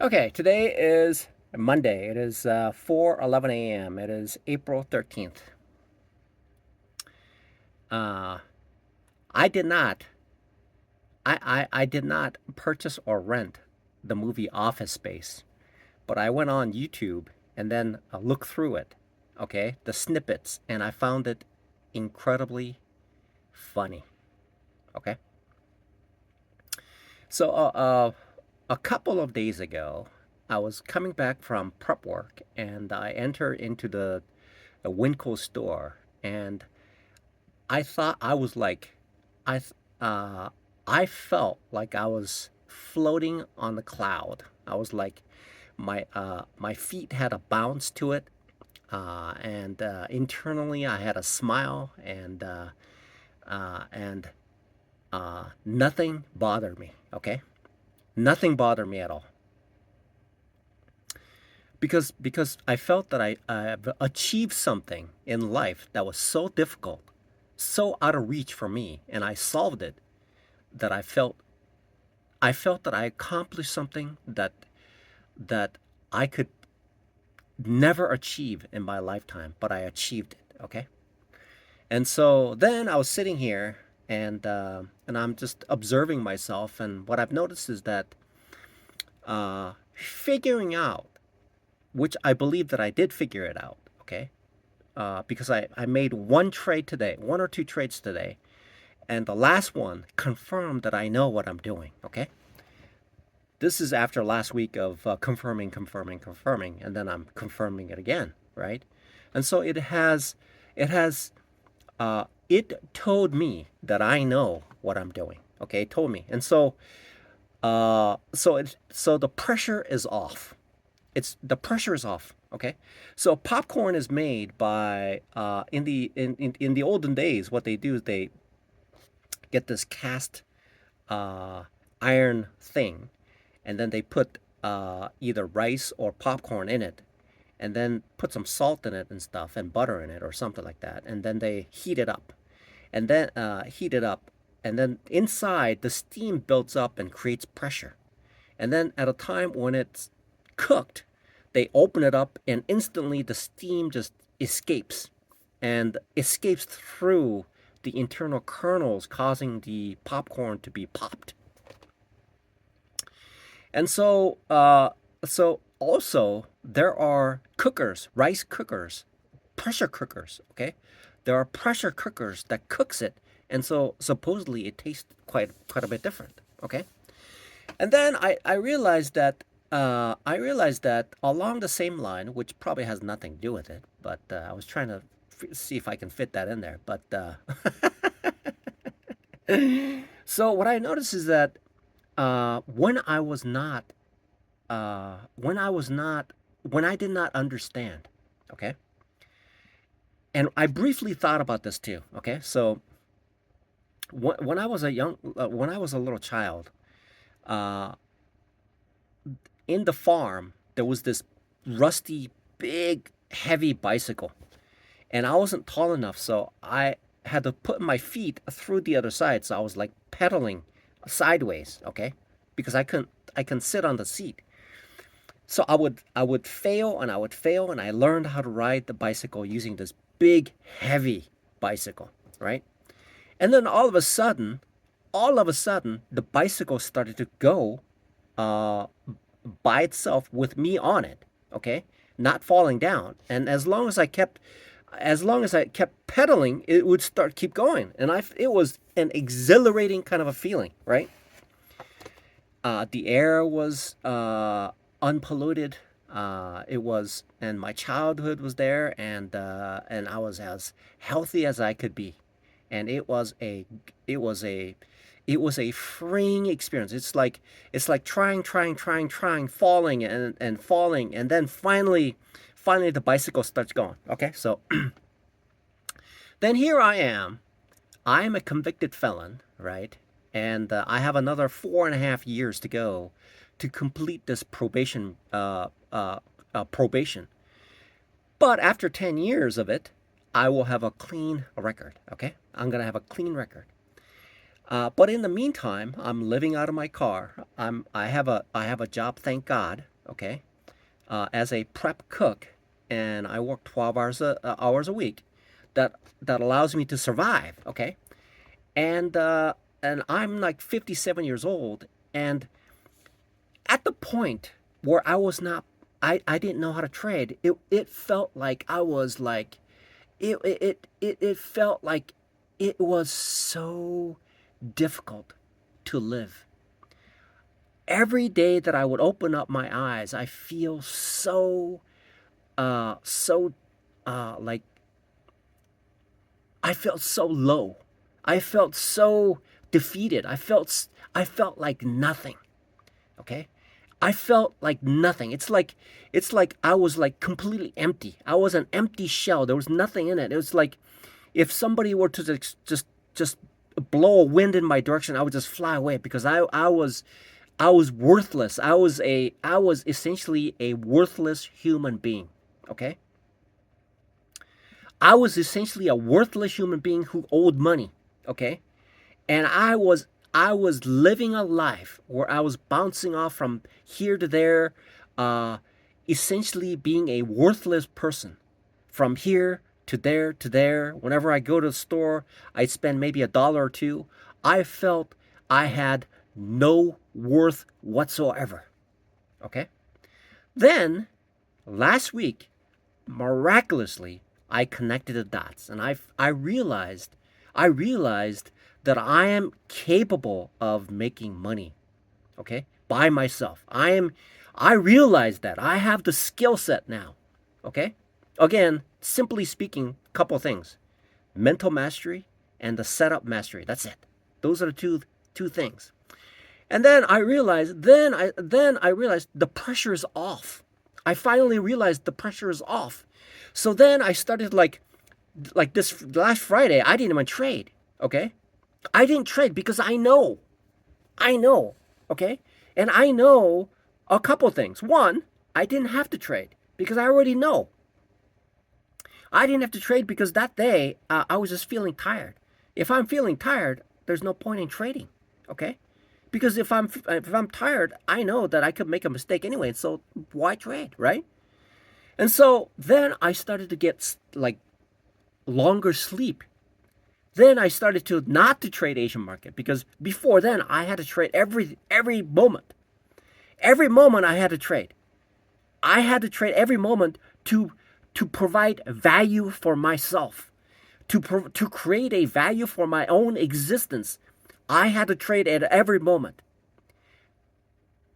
Okay, today is Monday. It is 4:11 a.m. It is April 13th. Uh, I did not I did not purchase or rent the movie Office Space, but I went on YouTube and then looked through it, okay, the snippets, and I found it incredibly funny. Okay, so a couple of days ago, I was coming back from prep work and I entered into the Winco store, and I thought I was like, I, uh, I felt like I was floating on the cloud. I was like, my feet had a bounce to it, and internally I had a smile, and nothing bothered me. Okay, nothing bothered me at all because I felt that I've achieved something in life that was so difficult, so out of reach for me, and I solved it. That I felt that I accomplished something that I could never achieve in my lifetime, but I achieved it. Okay, and so then I was sitting here and I'm just observing myself, and what I've noticed is that figuring out, which I believe that I did figure it out. Okay, because I made one trade today, one or two trades today, and the last one confirmed that I know what I'm doing. Okay, this is after last week of confirming, and then I'm confirming it again, right? And so it told me that I know what I'm doing. Okay, it told me, and so the pressure is off. The pressure is off. Okay, so popcorn is made by in the olden days. What they do is they get this cast uh, iron thing, and then they put either rice or popcorn in it, and then put some salt in it and stuff, and butter in it or something like that, and then they heat it up, and then inside the steam builds up and creates pressure, and then at a time when it's cooked, they open it up, and instantly the steam just escapes and escapes through the internal kernels, causing the popcorn to be popped. And so also there are cookers, rice cookers, pressure cookers. Okay, there are pressure cookers that cooks it, and so supposedly it tastes quite a bit different. Okay, and then I realized that along the same line, which probably has nothing to do with it, but I was trying to see if I can fit that in there. But so what I noticed is that when I was not when I was not when I did not understand, okay, and I briefly thought about this too. Okay, so when I was a little child, uh, in the farm there was this rusty, big, heavy bicycle, and I wasn't tall enough, so I had to put my feet through the other side. So I was like pedaling sideways, okay, because I can sit on the seat. So I would fail and I would fail, and I learned how to ride the bicycle using this big, heavy bicycle, right? And then all of a sudden, the bicycle started to go uh, by itself with me on it, okay, not falling down. And as long as I kept pedaling, it would keep going, and it was an exhilarating kind of a feeling, right? The air was unpolluted. And my childhood was there, and I was as healthy as I could be, and it was a it was a freeing experience. It's like trying, falling and falling, and then finally the bicycle starts going. Okay, so then here I am. I am a convicted felon, right? And I have another 4.5 years to go to complete this probation. But after 10 years of it, I will have a clean record. Okay, I'm gonna have a clean record. But in the meantime, I'm living out of my car. I have a job, thank God, okay, as a prep cook, and I work 12 hours a week. That allows me to survive, okay, and I'm like 57 years old, and at the point where I was not, I didn't know how to trade. It felt like I was like, it felt like it was so difficult to live. Every day that I would open up my eyes, I feel so like I felt so low. I felt so defeated. I felt like nothing. Okay, I felt like nothing. It's like I was like completely empty. I was an empty shell. There was nothing in it. It was like if somebody were to just blow a wind in my direction, I would just fly away because I was worthless. I was essentially a worthless human being. Okay? I was essentially a worthless human being who owed money. Okay? And I was living a life where I was bouncing off from here to there, uh, essentially being a worthless person. From here to there to there. Whenever I go to the store, I spend maybe $1 or two. I felt I had no worth whatsoever. Okay? Then last week, miraculously, I connected the dots, and I realized that I am capable of making money, okay, by myself. I realize that I have the skill set now, okay? Again, simply speaking, couple things: mental mastery and the setup mastery. That's it. Those are the two things. And then I realized the pressure is off. I finally realized the pressure is off. So then I started like this last Friday, I didn't even trade. Okay? I didn't trade because I know, okay? And I know a couple things. One, I didn't have to trade because I already know. I didn't have to trade because that day I was just feeling tired. If I'm feeling tired, there's no point in trading, okay? Because if I'm tired, I know that I could make a mistake anyway. So why trade, right? And so then I started to get like longer sleep. Then I started to not to trade Asian market because before then I had to trade every moment. Every moment I had to trade. I had to trade every moment to provide value for myself, to create a value for my own existence. I had to trade at every moment.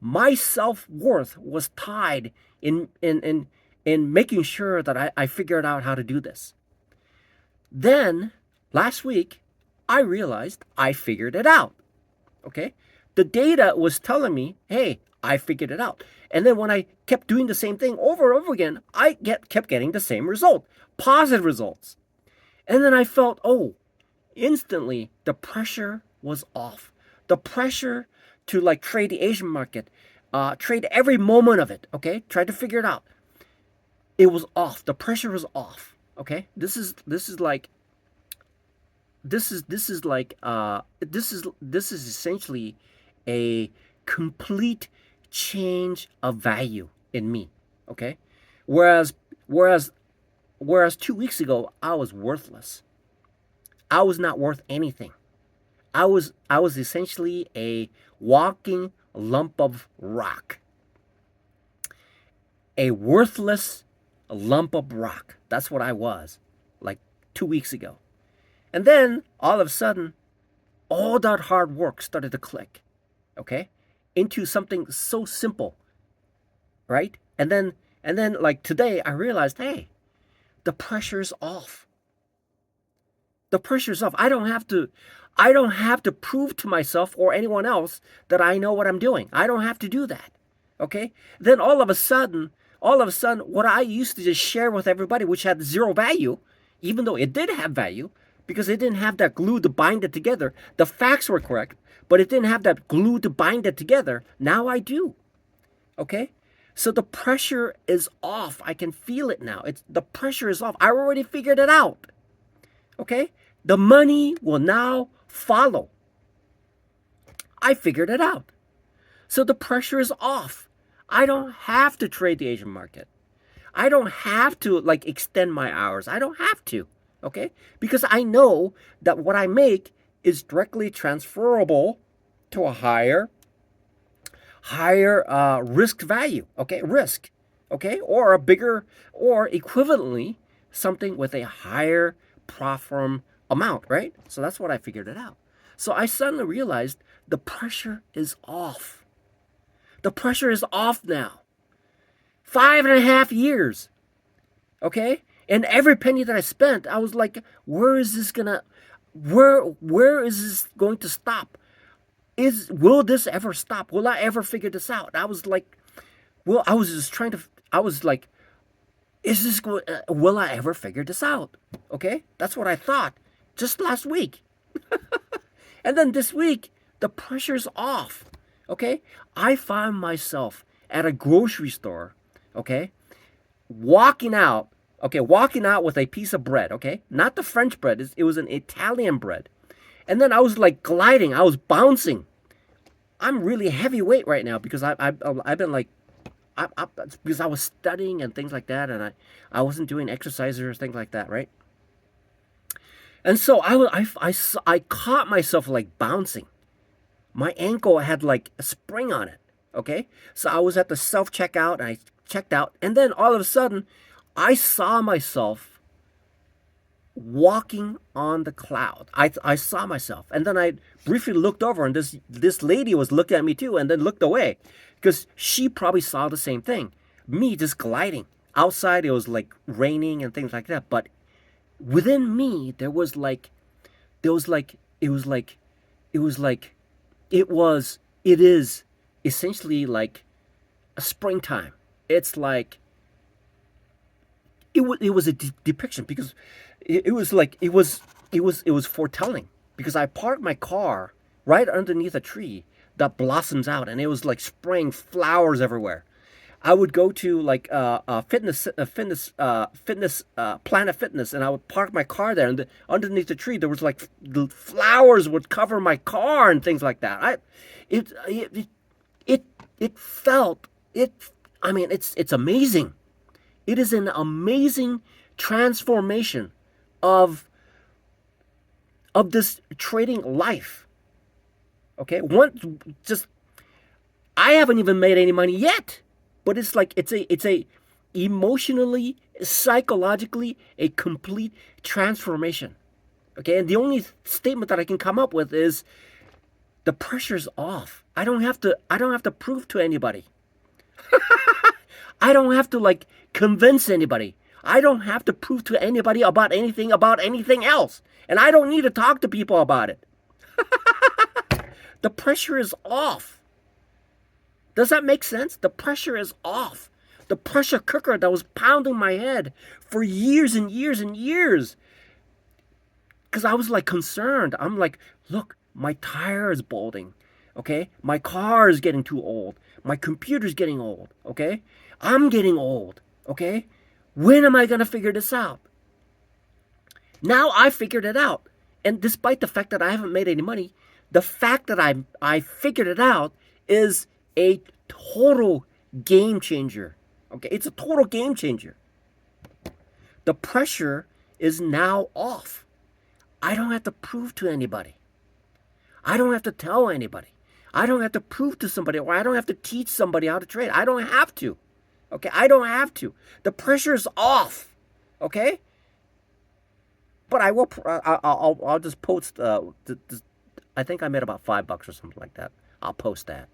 My self-worth was tied in making sure that I figured out how to do this. Then last week I realized I figured it out. Okay? The data was telling me, hey, I figured it out. And then when I kept doing the same thing over and over again, kept getting the same result, positive results. And then I felt, oh, instantly the pressure was off. The pressure to like trade the Asian market, trade every moment of it, okay? Try to figure it out. It was off. The pressure was off. Okay? This is essentially a complete change of value in me. Okay? Whereas whereas whereas 2 weeks ago I was worthless. I was not worth anything. I was essentially a walking lump of rock. A worthless lump of rock. That's what I was like 2 weeks ago. And then all of a sudden, all that hard work started to click, okay, into something so simple, right? And then like today, I realized, hey, the pressure's off. The pressure's off. I don't have to prove to myself or anyone else that I know what I'm doing. I don't have to do that. Okay? Then all of a sudden, what I used to just share with everybody, which had zero value, even though it did have value, because it didn't have that glue to bind it together. The facts were correct, but it didn't have that glue to bind it together. Now I do. Okay? So the pressure is off. I can feel it now. The pressure is off. I already figured it out. Okay? The money will now follow. I figured it out. So the pressure is off. I don't have to trade the Asian market. I don't have to like extend my hours. I don't have to. Okay? Because I know that what I make is directly transferable to a higher risk value. Okay? Risk. Okay? Or a bigger, or equivalently, something with a higher profit amount, right? So that's what I figured it out. So I suddenly realized the pressure is off. The pressure is off now. 5.5 years. Okay? And every penny that I spent, I was like, where is this where is this going to stop? Will this ever stop? Will I ever figure this out? I was like, well, I was just trying to, I was like, is this going, will I ever figure this out? Okay? That's what I thought just last week. And then this week, the pressure's off. Okay? I found myself at a grocery store, okay, walking out with a piece of bread, okay? Not the French bread, it was an Italian bread. And then I was like gliding, I was bouncing. I'm really heavyweight right now because I've been like, because I was studying and things like that, and I wasn't doing exercises or things like that, right? And so I caught myself like bouncing. My ankle had like a spring on it, okay? So I was at the self-checkout, and I checked out, and then all of a sudden, I saw myself walking on the cloud. I saw myself, and then I briefly looked over, and this lady was looking at me too, and then looked away, because she probably saw the same thing. Me just gliding. Outside, it was like raining and things like that, but within me, it was it is essentially like a springtime. It's like it was a depiction because it was foretelling, because I parked my car right underneath a tree that blossoms out, and it was like spraying flowers everywhere. I would go to like Planet Fitness, and I would park my car there, and underneath the tree there was like the flowers would cover my car and things like that. It it it felt it. I mean, it's amazing. It is an amazing transformation of this trading life. Okay, just I haven't even made any money yet, but it's like it's a emotionally, psychologically, a complete transformation. Okay, and the only statement that I can come up with is the pressure's off. I don't have to prove to anybody. I don't have to like convince anybody. I don't have to prove to anybody about anything else. And I don't need to talk to people about it. The pressure is off. Does that make sense? The pressure is off. The pressure cooker that was pounding my head for years and years and years. Because I was like concerned. I'm like, look, my tire is balding. Okay? My car is getting too old. My computer's getting old. Okay? I'm getting old. Okay? When am I going to figure this out? Now I figured it out. And despite the fact that I haven't made any money, the fact that I figured it out is a total game changer. Okay? It's a total game changer. The pressure is now off. I don't have to prove to anybody. I don't have to tell anybody. I don't have to prove to somebody, or I don't have to teach somebody how to trade. I don't have to. Okay? I don't have to. The pressure is off. Okay? But I will. I'll just post. I think I made about $5 or something like that. I'll post that.